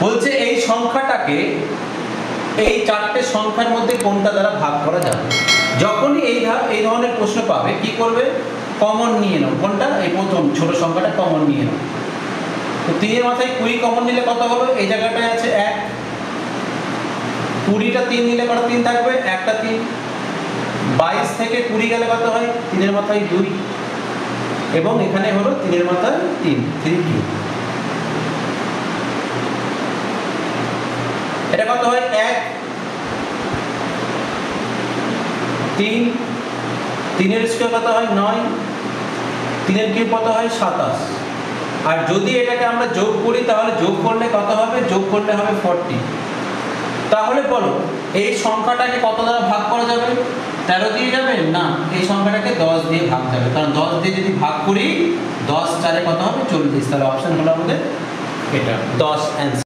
বলছে এই সংখ্যাটাকে এই চারটে সংখ্যার মধ্যে কোনটা দ্বারা ভাগ করা যাবে। যখনই এই ধরনের প্রশ্ন পাবে কি করবে, কমন নিয়ে নাও। কোনটা? এই প্রথম ছোট সংখ্যাটা কমন নিয়ে নাও। তো 3 এর মাথায় 20 কমন নিলে কত হলো? এই জায়গাটায় আছে 1, 20টা 3 নিলে কত 3 থাকবে? একটা 3। 22 থেকে 20 গেলে কত হয়? 3 এর মাথায় 2 এবং এখানে হলো 3 এর মাথায় 3, 3 কিউব। এটা কত হয়? 1, 3, 3 এর স্কয়ার কত হয়? 9, 3 এর কিউব কত হয়? 27। আর যদি এটাকে আমরা যোগ করি তাহলে যোগ করলে কত হবে? যোগ করলে হবে 40। তাহলে বলো এই সংখ্যাটাকে কত দ্বারা ভাগ করা যাবে? 13 দিয়ে যাবে না, এই সংখ্যাটাকে 10 দিয়ে ভাগ যাবে। কারণ 10 দিয়ে যদি ভাগ করি 10 4 কত হবে? 40। তাহলে অপশন হলো আমাদের এটা 10 অ্যান্সার।